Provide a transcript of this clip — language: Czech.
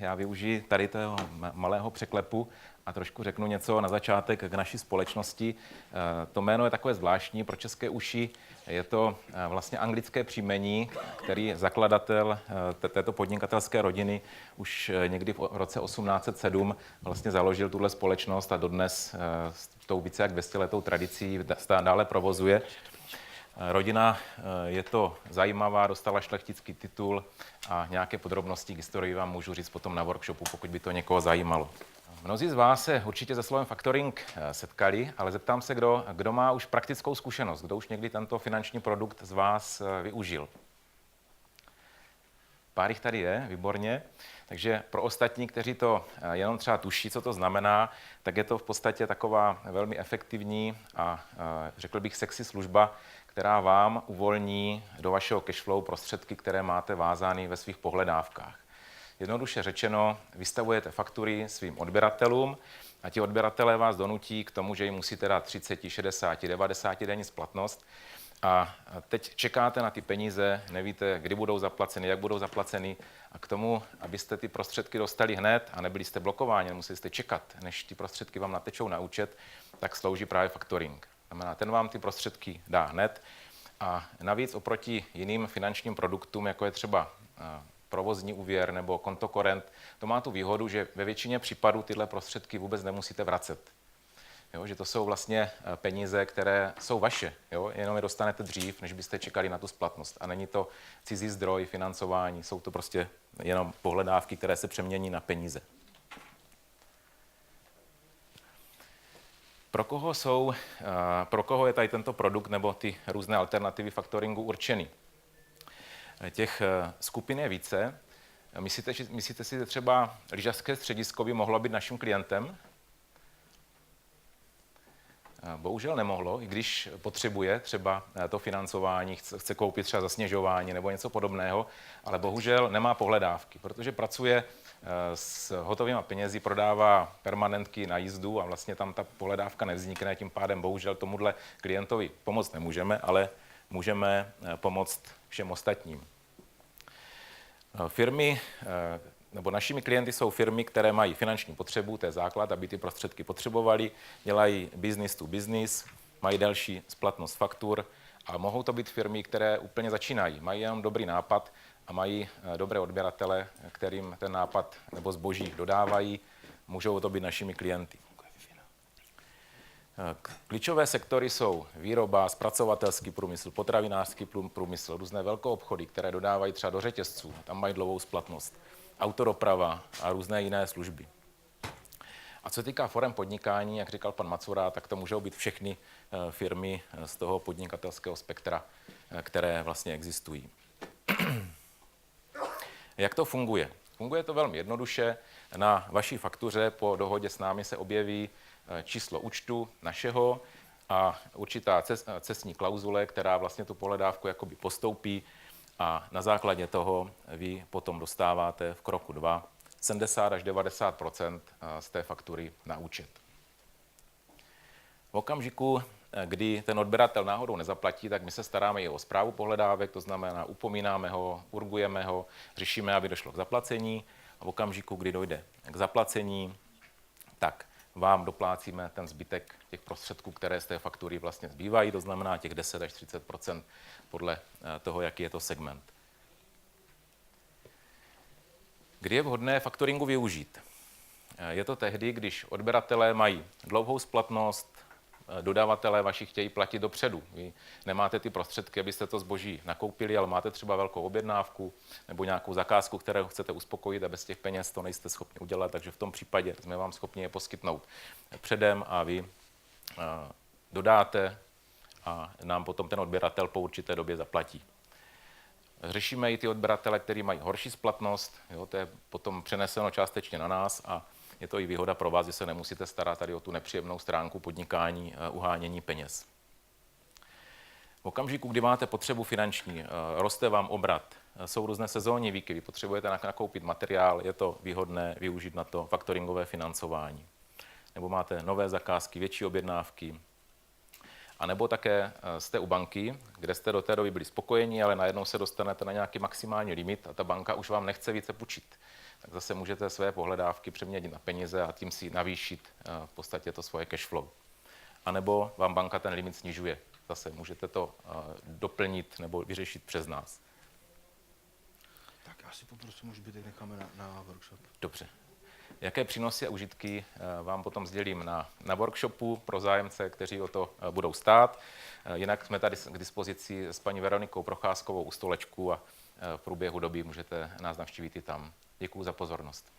Já využiji tady toho malého překlepu a trošku řeknu něco na začátek k naší společnosti. To jméno je takové zvláštní pro české uši. Je to vlastně anglické příjmení, který zakladatel této podnikatelské rodiny už někdy v roce 1807 vlastně založil tuhle společnost a dodnes s tou více jak 200letou tradicí dále provozuje. Rodina je to zajímavá, dostala šlechtický titul a nějaké podrobnosti k historii vám můžu říct potom na workshopu, pokud by to někoho zajímalo. Mnozí z vás se určitě se slovem factoring setkali, ale zeptám se, kdo má už praktickou zkušenost, kdo už někdy tento finanční produkt z vás využil. Pár jich tady je, výborně. Takže pro ostatní, kteří to jenom třeba tuší, co to znamená, tak je to v podstatě taková velmi efektivní a řekl bych sexy služba, která vám uvolní do vašeho cashflow prostředky, které máte vázány ve svých pohledávkách. Jednoduše řečeno, vystavujete faktury svým odběratelům a ti odběratelé vás donutí k tomu, že jim musíte dát 30, 60, 90 denní splatnost. A teď čekáte na ty peníze, nevíte, kdy budou zaplaceny, jak budou zaplaceny. A k tomu, abyste ty prostředky dostali hned a nebyli jste blokováni, nemuseli jste čekat, než ty prostředky vám natečou na účet, tak slouží právě faktoring. Znamená, ten vám ty prostředky dá hned. A navíc oproti jiným finančním produktům, jako je třeba provozní úvěr nebo kontokorent, to má tu výhodu, že ve většině případů tyhle prostředky vůbec nemusíte vracet. Jo, že to jsou vlastně peníze, které jsou vaše, jo? Jenom je dostanete dřív, než byste čekali na tu splatnost. A není to cizí zdroj financování, jsou to prostě jenom pohledávky, které se přemění na peníze. Pro koho je tady tento produkt nebo ty různé alternativy faktoringu určený? Těch skupin je více. Myslíte si, že třeba lyžařské středisko by mohlo být naším klientem? Bohužel nemohlo, i když potřebuje třeba to financování, chce koupit třeba zasněžování nebo něco podobného, ale bohužel nemá pohledávky, protože pracuje s hotovými penězi, prodává permanentky na jízdu a vlastně tam ta pohledávka nevznikne, tím pádem bohužel tomuhle klientovi pomoct nemůžeme, ale můžeme pomoct všem ostatním. Firmy, nebo našimi klienty jsou firmy, které mají finanční potřebu, to je základ, aby ty prostředky potřebovali, dělají business to business, mají delší splatnost faktur a mohou to být firmy, které úplně začínají, mají jenom dobrý nápad a mají dobré odběratele, kterým ten nápad nebo zboží dodávají, můžou to být našimi klienty. Klíčové sektory jsou výroba, zpracovatelský průmysl, potravinářský průmysl, různé velkoobchody, které dodávají třeba do řetězců, tam mají dlouhou splatnost, autodoprava a různé jiné služby. A co týká forem podnikání, jak říkal pan Macura, tak to můžou být všechny firmy z toho podnikatelského spektra, které vlastně existují. Jak to funguje? Funguje to velmi jednoduše. Na vaší faktuře po dohodě s námi se objeví číslo účtu našeho a určitá cestní klauzule, která vlastně tu pohledávku jakoby postoupí a na základě toho vy potom dostáváte v kroku 2 70 až 90% z té faktury na účet. V okamžiku, kdy ten odběratel náhodou nezaplatí, tak my se staráme i o správu pohledávek, to znamená upomínáme ho, urgujeme ho, řešíme, aby došlo k zaplacení a v okamžiku, kdy dojde k zaplacení, tak vám doplácíme ten zbytek těch prostředků, které z té faktury vlastně zbývají, to znamená těch 10 až 30% podle toho, jaký je to segment. Kdy je vhodné faktoringu využít? Je to tehdy, když odběratelé mají dlouhou splatnost, dodavatelé vaši chtějí platit dopředu. Vy nemáte ty prostředky, abyste to zboží nakoupili, ale máte třeba velkou objednávku nebo nějakou zakázku, kterou chcete uspokojit a bez těch peněz to nejste schopni udělat, takže v tom případě jsme vám schopni je poskytnout předem a vy dodáte a nám potom ten odběratel po určité době zaplatí. Řešíme i ty odběratele, kteří mají horší splatnost, jo, to je potom přeneseno částečně na nás a je to i výhoda pro vás, že se nemusíte starat tady o tu nepříjemnou stránku podnikání, uhánění peněz. V okamžiku, kdy máte potřebu finanční, roste vám obrat, jsou různé sezónní výkyvy, potřebujete nakoupit materiál, je to výhodné využít na to faktoringové financování. Nebo máte nové zakázky, větší objednávky. A nebo také jste u banky, kde jste do té doby byli spokojeni, ale najednou se dostanete na nějaký maximální limit a ta banka už vám nechce více půjčit. tak zase můžete své pohledávky přeměnit na peníze a tím si navýšit v podstatě to svoje cash flow. A nebo vám banka ten limit snižuje. Zase můžete to doplnit nebo vyřešit přes nás. Tak asi poprosím, už zbytek necháme na workshop. Dobře. Jaké přínosy a užitky vám potom sdělím na workshopu pro zájemce, kteří o to budou stát. Jinak jsme tady k dispozici s paní Veronikou Procházkovou u stolečku a v průběhu doby můžete nás navštívit i tam. Děkuji za pozornost.